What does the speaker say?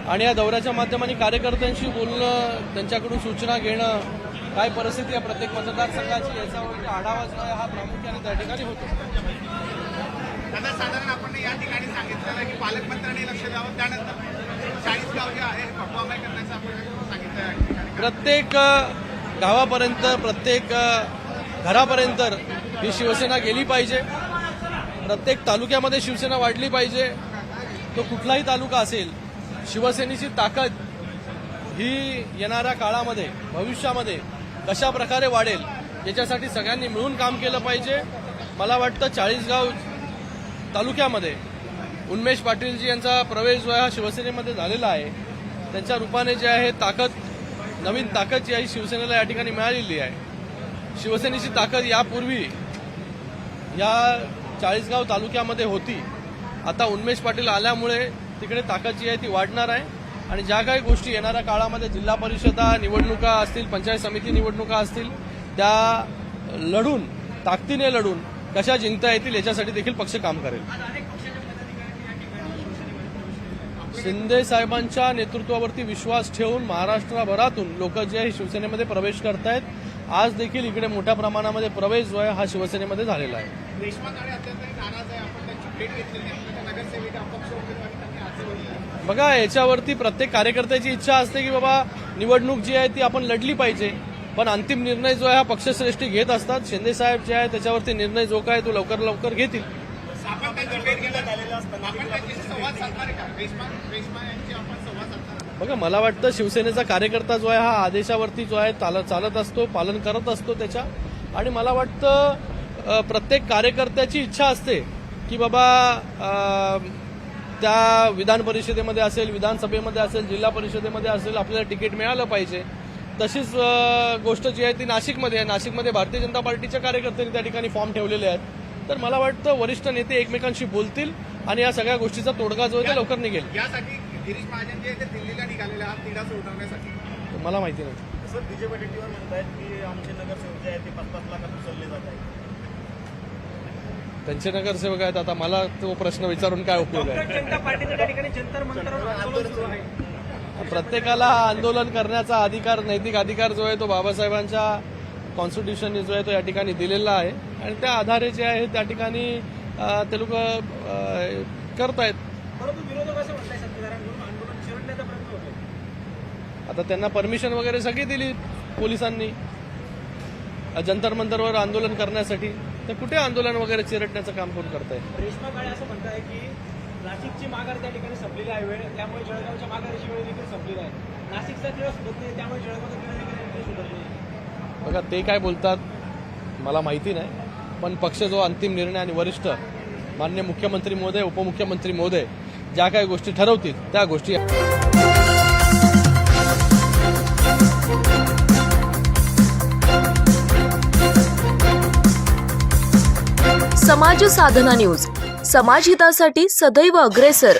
आणि या दौऱ्याच्या माध्यमाने कार्यकर्त्यांशी बोलणं, त्यांच्याकडून सूचना घेणं, काय परिस्थिती आहे प्रत्येक मतदारसंघाची याच्यावर आढावा जो आहे हा प्रामुख्याने त्या ठिकाणी होतो. दादा, साधारण आपण या ठिकाणी सांगितलेलं आहे की पालकमंत्र्यांनी लक्ष द्यावं, त्यानंतर 40 गाव जे आहे पक्वामय करण्याचं आपण सांगितलं आहे. प्रत्येक गावापर्यंत, प्रत्येक घरापर्यंत ही शिवसेना गेली पाहिजे. प्रत्येक तालुक्यामध्ये शिवसेना वाढली पाहिजे. तो कुठलाही तालुका असेल, शिवसेनेची ताकद ही येणाऱ्या काळामध्ये, भविष्यामध्ये कशा प्रकारे वाढेल याच्यासाठी सगळ्यांनी मिळून काम केलं पाहिजे. मला वाटतं 40गाव तालुक्यामध्ये उन्मेष पाटीलजी यांचा प्रवेश जो आहे हा शिवसेनेमध्ये झालेला आहे. त्यांच्या रूपाने जे आहे ताकद, नवीन ताकद जी आहे शिवसेनेला या ठिकाणी मिळालेली आहे. शिवसेनेची ताकद यापूर्वी या 40गाव तालुक्यामध्ये होती. आता उन्मेष पाटील आल्यामुळे तिकडे ताकद जी आहे ती वाढणार आहे. आणि ज्या काही गोष्टी येणाऱ्या काळामध्ये जिल्हा परिषदा निवडणुका असतील, पंचायत समिती निवडणुका असतील, त्या लढून, ताकदीने लढून कशा जिंकता येतील याच्यासाठी देखील पक्ष काम करेल. शिंदे साहेबांच्या नेतृत्वावरती विश्वास ठेवून महाराष्ट्रभरातून लोक जे आहे शिवसेनेमध्ये प्रवेश करतायत. आज देखील इकडे मोठ्या प्रमाणामध्ये प्रवेश जो आहे हा शिवसेनेमध्ये झालेला आहे. बघा, याच्यावरती प्रत्येक कार्यकर्त्याची इच्छा असते की बाबा निवडणूक जी आहे ती आपण लढली पाहिजे, पण अंतिम निर्णय जो आहे हा पक्षश्रेष्ठी घेत असतात. शिंदे साहेब जे आहे त्याच्यावरती निर्णय जो काय तो लवकर लवकर घेतील. बघा, मला वाटतं शिवसेनेचा कार्यकर्ता जो आहे हा आदेशावरती जो आहे चालत असतो, पालन करत असतो त्याच्या. आणि मला वाटतं प्रत्येक कार्यकर्त्याची इच्छा असते की बाबा त्या विधान परिषदेमध्ये असेल, विधानसभेमध्ये असेल, जिल्हा परिषदेमध्ये असेल, आपल्याला तिकीट मिळालं पाहिजे. तशीच गोष्ट जी आहे ती नाशिकमध्ये आहे. नाशिकमध्ये भारतीय जनता पार्टीच्या कार्यकर्त्यांनी त्या ठिकाणी फॉर्म ठेवलेले आहेत. तर मला वाटतं वरिष्ठ नेते एकमेकांशी बोलतील आणि या सगळ्या गोष्टीचा तोडगा जो आहे तो लवकर निघेल. यासाठी गिरीश महाजन जे ते दिल्लीला निघालेले आहात तिढा सोडवण्यासाठी. मला माहिती नाही. सर, बीजेपी टीव्हीवर म्हणतायत की आमचे नगरसेवक जे आहेत ते 5-5 लाखात उचलले जात आहेत. त्यांचे नगरसेवक आहेत. आता मला तो प्रश्न विचारून काय उपयोग आहे. प्रत्येकाला आंदोलन करण्याचा अधिकार, नैतिक अधिकार जो आहे तो बाबासाहेबांच्या कॉन्स्टिट्यूशनने जो आहे तो या ठिकाणी दिलेला आहे. आणि त्या आधारे जे आहे त्या ठिकाणी ते लोक करतायत. आता त्यांना परमिशन वगैरे सगळी दिली पोलिसांनी जंतर मंतरवर आंदोलन करण्यासाठी. तर कुठे आंदोलन वगैरे चिरडण्याचं काम कोण करताय? रेश्मा काळे असं म्हणताय की नाशिकची माघार त्या ठिकाणी संपलेली आहे वेळ, त्यामुळे जळगावच्या माघारीची वेळ देखील संपलेली आहे. नाशिकचा दिवस सुटत नाही, त्यामुळे जळगावचा दिवस देखील सुटत नाही. बघा, ते काय बोलतात मला माहिती नाही, पण पक्ष जो अंतिम निर्णय आणि वरिष्ठ माननीय मुख्यमंत्री महोदय, उपमुख्यमंत्री महोदय ज्या काही गोष्टी ठरवतील त्या गोष्टी. समाज साधना न्यूज, समाजहितासाठी सदैव अग्रेसर.